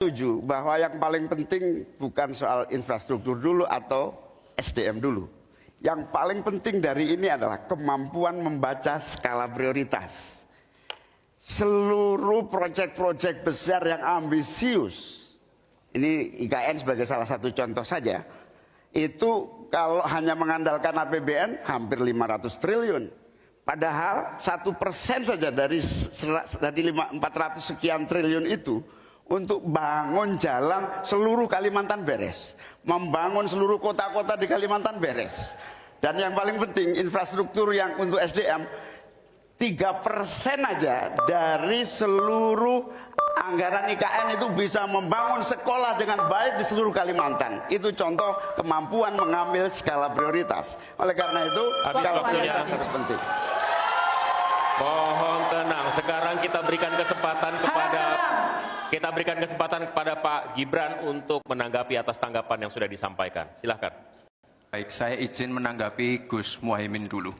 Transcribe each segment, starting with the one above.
setuju bahwa yang paling penting bukan soal infrastruktur dulu atau SDM dulu. Yang paling penting dari ini adalah kemampuan membaca skala prioritas. Seluruh proyek-proyek besar yang ambisius, ini IKN sebagai salah satu contoh saja, itu kalau hanya mengandalkan APBN hampir 500 triliun. Padahal 1% saja dari 400 sekian triliun itu untuk bangun jalan seluruh Kalimantan beres, membangun seluruh kota-kota di Kalimantan beres. Dan yang paling penting infrastruktur yang untuk SDM 3% aja dari seluruh anggaran IKN itu bisa membangun sekolah dengan baik di seluruh Kalimantan. Itu contoh kemampuan mengambil skala prioritas. Oleh karena itu skala prioritas sangat penting. Mohon tenang. Sekarang kita berikan kesempatan kepada Pak Gibran untuk menanggapi atas tanggapan yang sudah disampaikan. Silahkan. Baik, saya izin menanggapi Gus Muhaimin dulu.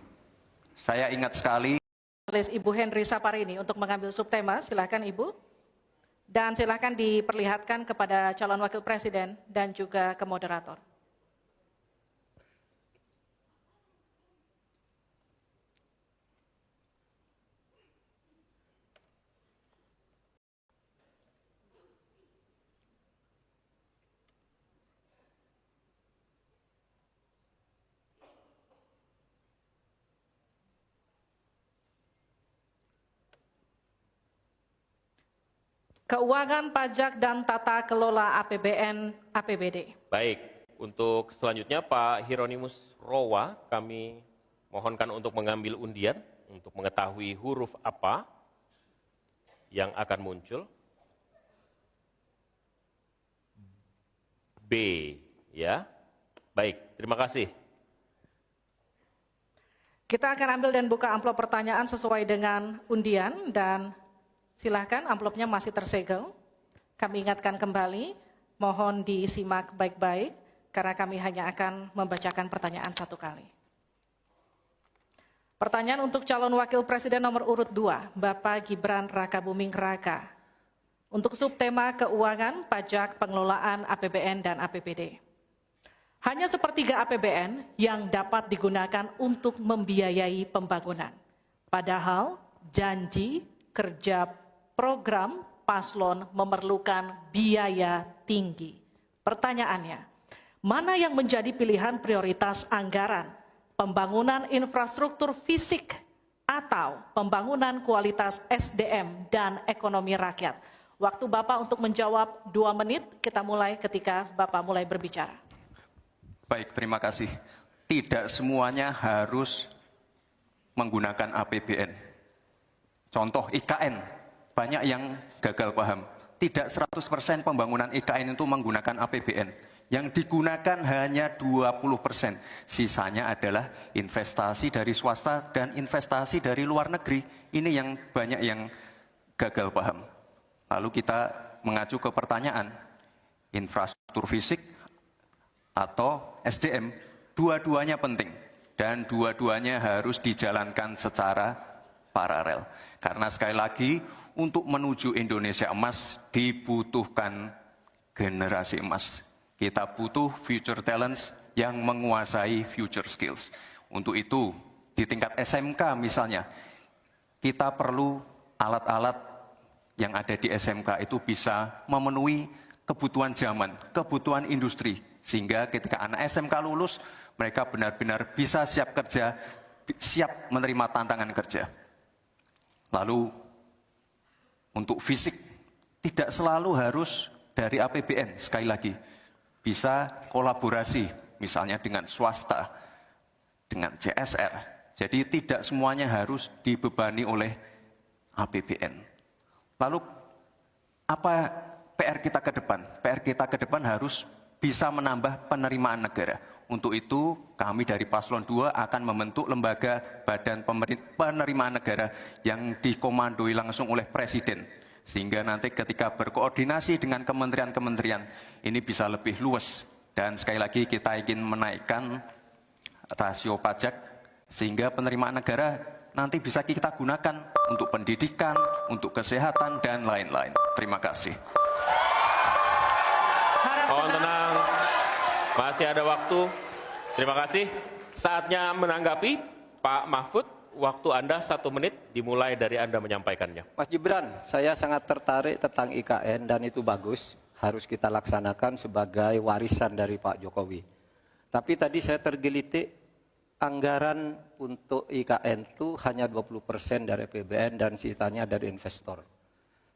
Saya ingat sekali. Ibu Henry Saparini untuk mengambil subtema, silakan Ibu. Dan silakan diperlihatkan kepada calon wakil presiden dan juga ke moderator. Keuangan, pajak, dan tata kelola APBN, APBD. Baik, untuk selanjutnya Pak Hieronymus Rowa, kami mohonkan untuk mengambil undian untuk mengetahui huruf apa yang akan muncul. B, ya. Baik, terima kasih. Kita akan ambil dan buka amplop pertanyaan sesuai dengan undian dan silahkan, amplopnya masih tersegel. Kami ingatkan kembali, mohon disimak baik-baik, karena kami hanya akan membacakan pertanyaan satu kali. Pertanyaan untuk calon wakil presiden nomor urut 2, Bapak Gibran Rakabuming Raka. Untuk subtema keuangan, pajak, pengelolaan APBN dan APBD. Hanya sepertiga APBN yang dapat digunakan untuk membiayai pembangunan. Padahal janji kerja program paslon memerlukan biaya tinggi. Pertanyaannya, mana yang menjadi pilihan prioritas anggaran? Pembangunan infrastruktur fisik atau pembangunan kualitas SDM dan ekonomi rakyat? Waktu Bapak untuk menjawab 2 menit, kita mulai ketika Bapak mulai berbicara. Baik, terima kasih. Tidak semuanya harus menggunakan APBN. Contoh IKN. Banyak yang gagal paham. Tidak 100% pembangunan IKN itu menggunakan APBN. Yang digunakan hanya 20%. Sisanya adalah investasi dari swasta dan investasi dari luar negeri. Ini yang banyak yang gagal paham. Lalu kita mengacu ke pertanyaan, infrastruktur fisik atau SDM, dua-duanya penting. Dan dua-duanya harus dijalankan secara paralel. Karena sekali lagi, untuk menuju Indonesia emas dibutuhkan generasi emas. Kita butuh future talents yang menguasai future skills. Untuk itu, di tingkat SMK misalnya, kita perlu alat-alat yang ada di SMK itu bisa memenuhi kebutuhan zaman, kebutuhan industri. Sehingga ketika anak SMK lulus, mereka benar-benar bisa siap kerja, siap menerima tantangan kerja. Lalu, untuk fisik, tidak selalu harus dari APBN, sekali lagi. Bisa kolaborasi, misalnya dengan swasta, dengan CSR. Jadi tidak semuanya harus dibebani oleh APBN. Lalu, apa PR kita ke depan? PR kita ke depan harus bisa menambah penerimaan negara. Untuk itu, kami dari Paslon 2 akan membentuk lembaga badan penerimaan negara yang dikomandoi langsung oleh Presiden. Sehingga nanti ketika berkoordinasi dengan kementerian-kementerian, ini bisa lebih luas. Dan sekali lagi kita ingin menaikkan rasio pajak, sehingga penerimaan negara nanti bisa kita gunakan untuk pendidikan, untuk kesehatan, dan lain-lain. Terima kasih. Mohon tenang. Masih ada waktu. Terima kasih. Saatnya menanggapi Pak Mahfud. Waktu Anda 1 menit dimulai dari Anda menyampaikannya. Mas Gibran, saya sangat tertarik tentang IKN dan itu bagus. Harus kita laksanakan sebagai warisan dari Pak Jokowi. Tapi tadi saya tergelitik anggaran untuk IKN itu hanya 20% dari APBN dan sisanya dari investor.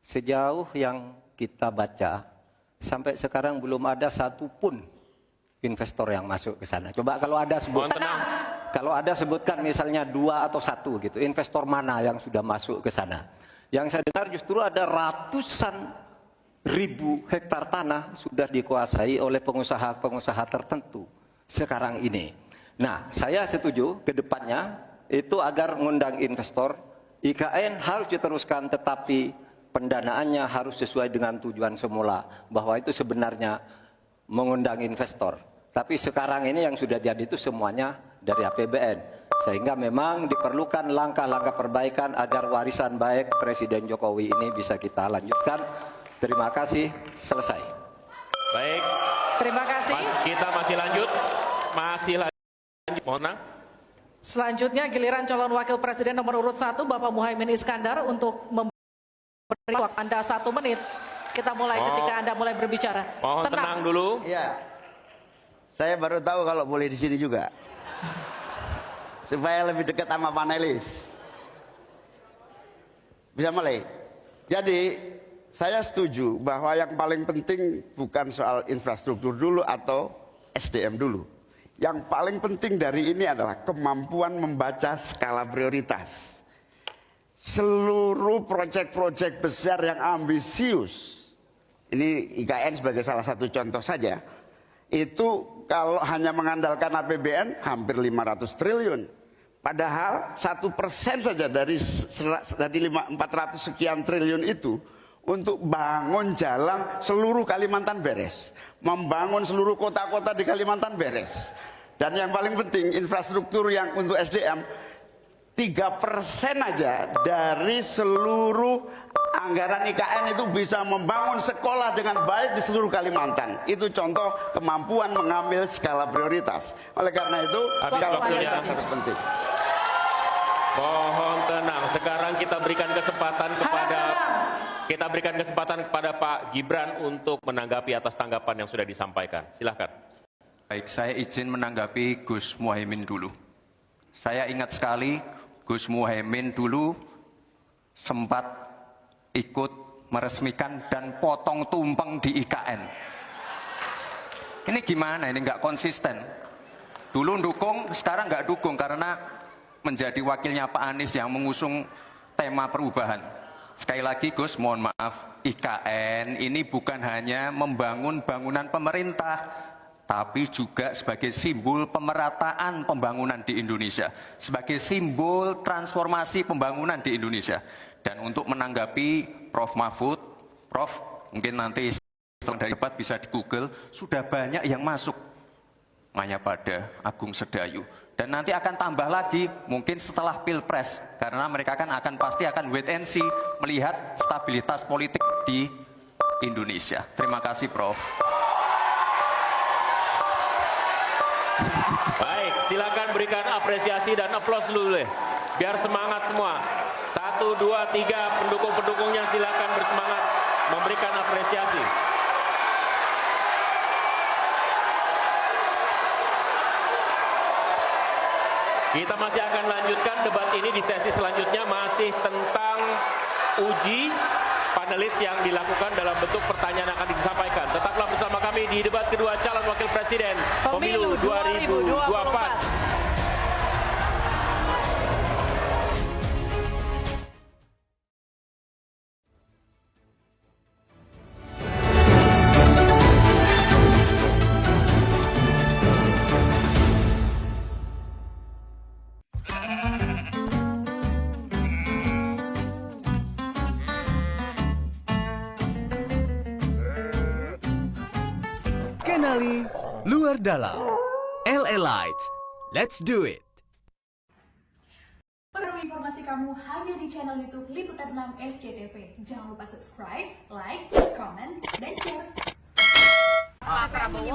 Sejauh yang kita baca, sampai sekarang belum ada satupun investor yang masuk ke sana. Coba kalau ada sebutkan misalnya 2 atau 1 gitu, investor mana yang sudah masuk ke sana. Yang saya dengar justru ada ratusan ribu hektar tanah sudah dikuasai oleh pengusaha-pengusaha tertentu sekarang ini. Nah, saya setuju ke depannya itu agar mengundang investor, IKN harus diteruskan tetapi pendanaannya harus sesuai dengan tujuan semula, bahwa itu sebenarnya mengundang investor. Tapi sekarang ini yang sudah jadi itu semuanya dari APBN. Sehingga memang diperlukan langkah-langkah perbaikan agar warisan baik Presiden Jokowi ini bisa kita lanjutkan. Terima kasih, selesai. Baik. Terima kasih. Kita masih lanjut. Mohon tenang. Selanjutnya giliran calon wakil presiden nomor urut 1 Bapak Muhaimin Iskandar untuk memberi waktu Anda 1 menit. Kita mulai ketika Anda mulai berbicara. Mohon tenang dulu. Iya. Saya baru tahu kalau boleh di sini juga. Supaya lebih dekat sama panelis. Bisa mulai. Jadi, saya setuju bahwa yang paling penting bukan soal infrastruktur dulu atau SDM dulu. Yang paling penting dari ini adalah kemampuan membaca skala prioritas. Seluruh proyek-proyek besar yang ambisius, ini IKN sebagai salah satu contoh saja, itu kalau hanya mengandalkan APBN hampir 500 triliun. Padahal 1% saja dari 400 sekian triliun itu untuk bangun jalan seluruh Kalimantan beres. Membangun seluruh kota-kota di Kalimantan beres. Dan yang paling penting infrastruktur yang untuk SDM 3% aja dari seluruh anggaran IKN itu bisa membangun sekolah dengan baik di seluruh Kalimantan. Itu contoh kemampuan mengambil skala prioritas. Oleh karena itu skala prioritas sangat penting. Mohon tenang. Sekarang kita berikan kesempatan kepada Pak Gibran untuk menanggapi atas tanggapan yang sudah disampaikan. Silakan. Baik, saya izin menanggapi Gus Muhaimin dulu. Saya ingat sekali Gus Muhaimin dulu sempat ikut meresmikan dan potong tumpeng di IKN. Ini gimana? Ini nggak konsisten. Dulu dukung, sekarang nggak dukung karena menjadi wakilnya Pak Anies yang mengusung tema perubahan. Sekali lagi Gus, mohon maaf, IKN ini bukan hanya membangun bangunan pemerintah, tapi juga sebagai simbol pemerataan pembangunan di Indonesia, sebagai simbol transformasi pembangunan di Indonesia. Dan untuk menanggapi Prof. Mahfud, Prof, mungkin nanti setelah dari debat bisa di Google, sudah banyak yang masuk. Mayapada, Agung Sedayu. Dan nanti akan tambah lagi mungkin setelah Pilpres, karena mereka akan pasti akan wait and see melihat stabilitas politik di Indonesia. Terima kasih, Prof. Baik, silakan berikan apresiasi dan aplaus dulu deh. Biar semangat semua. 1, 2, 3 pendukung-pendukungnya silakan bersemangat memberikan apresiasi. Kita masih akan lanjutkan debat ini di sesi selanjutnya, masih tentang uji panelis yang dilakukan dalam bentuk pertanyaan yang akan disampaikan. Tetaplah bersama kami di debat kedua calon wakil presiden pemilu 2024. Kenali luar dalam. LA Lights. Let's do it. Perlu informasi kamu hanya di channel YouTube Liputan 6 SCTV. Jangan lupa subscribe, like, comment, dan share.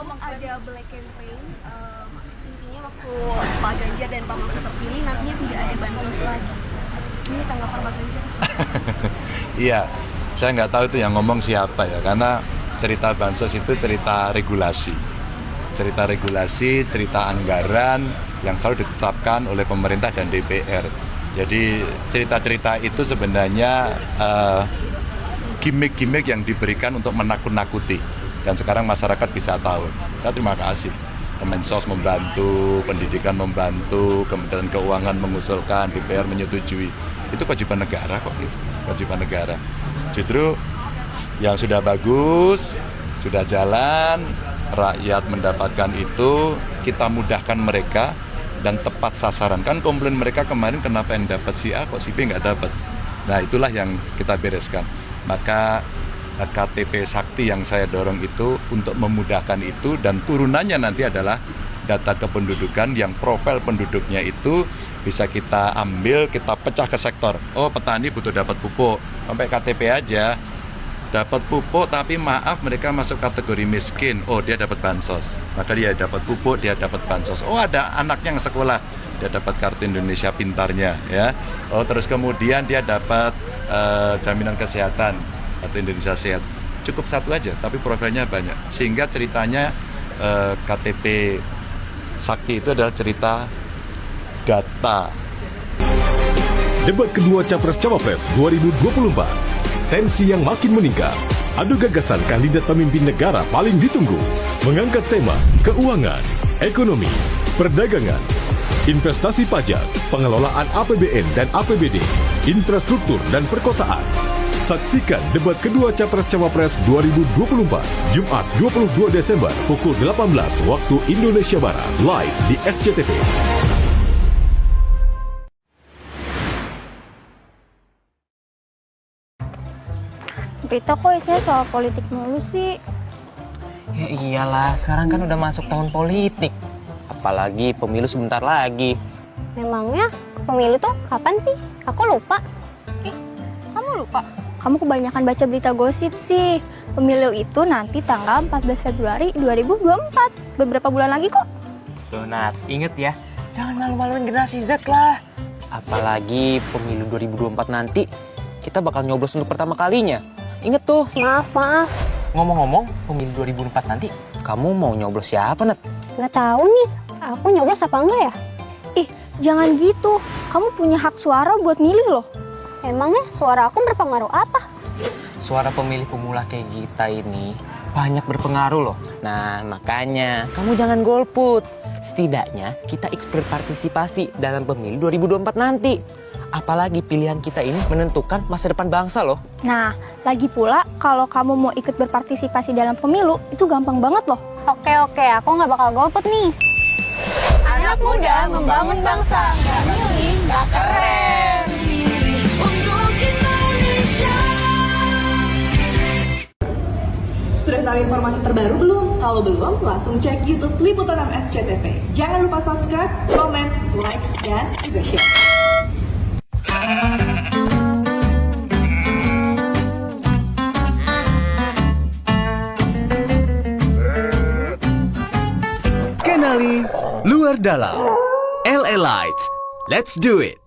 ada black campaign, intinya waktu Pak Ganjar dan Pak Mahfud terpilih nantinya tidak ada bansos lagi. Ini tanggapan Pak Ganjar seperti apa? Iya, saya nggak tahu itu yang ngomong siapa ya, karena cerita bansos itu cerita regulasi, cerita anggaran yang selalu ditetapkan oleh pemerintah dan DPR. Jadi cerita-cerita itu sebenarnya gimmick-gimmick yang diberikan untuk menakut-nakuti, dan sekarang masyarakat bisa tahu. Saya terima kasih. Kemensos membantu, pendidikan membantu, Kementerian Keuangan mengusulkan, DPR menyetujui. Itu kewajiban negara kok, kewajiban negara. Justru yang sudah bagus, sudah jalan, rakyat mendapatkan itu, kita mudahkan mereka dan tepat sasaran. Kan komplain mereka kemarin, kenapa yang dapat si A kok si B nggak dapat. Nah itulah yang kita bereskan. Maka KTP Sakti yang saya dorong itu untuk memudahkan itu, dan turunannya nanti adalah data kependudukan yang profil penduduknya itu bisa kita ambil, kita pecah ke sektor. Oh petani butuh dapat pupuk, sampai KTP aja. Dapat pupuk tapi maaf mereka masuk kategori miskin, oh dia dapat bansos, maka dia dapat pupuk, dia dapat bansos. Oh ada anaknya yang sekolah, dia dapat kartu Indonesia Pintarnya ya. Oh terus kemudian dia dapat jaminan kesehatan atau Indonesia Sehat. Cukup satu aja tapi profilnya banyak, sehingga ceritanya KTP Sakti itu adalah cerita data. Debat kedua Capres-Cawapres 2024, tensi yang makin meningkat. Adu gagasan kandidat pemimpin negara paling ditunggu, mengangkat tema keuangan, ekonomi, perdagangan, investasi pajak, pengelolaan APBN dan APBD, infrastruktur dan perkotaan. Saksikan debat kedua Capres-Cawapres 2024, Jumat 22 Desember pukul 18 waktu Indonesia Barat, live di SCTV. Berita kok isinya soal politik mulu sih. Ya iyalah, sekarang kan udah masuk tahun politik. Apalagi pemilu sebentar lagi. Memangnya pemilu tuh kapan sih? Aku lupa. Kamu lupa? Kamu kebanyakan baca berita gosip sih. Pemilu itu nanti tanggal 14 Februari 2024. Beberapa bulan lagi kok. Tuh Nat, inget ya, jangan malu-maluin generasi Z lah. Apalagi pemilu 2024 nanti, kita bakal nyoblos untuk pertama kalinya. Inget tuh. Maaf. Ngomong-ngomong, pemilu 2024 nanti, kamu mau nyoblos siapa, Nat? Nggak tahu nih, aku nyoblos apa enggak ya? Jangan gitu. Kamu punya hak suara buat milih loh. Emangnya suara aku berpengaruh apa? Suara pemilih pemula kayak kita ini banyak berpengaruh loh. Nah, makanya kamu jangan golput. Setidaknya kita ikut berpartisipasi dalam pemilu 2024 nanti. Apalagi pilihan kita ini menentukan masa depan bangsa loh. Nah, lagi pula kalau kamu mau ikut berpartisipasi dalam pemilu, itu gampang banget loh. Oke, aku nggak bakal golput nih. Anak muda membangun bangsa, nggak milih, nggak keren. Untuk Indonesia. Sudah tahu informasi terbaru belum? Kalau belum, langsung cek YouTube Liputan 6 SCTV. Jangan lupa subscribe, komen, like, dan juga share. Kenali luar dalam. LA Lights, let's do it.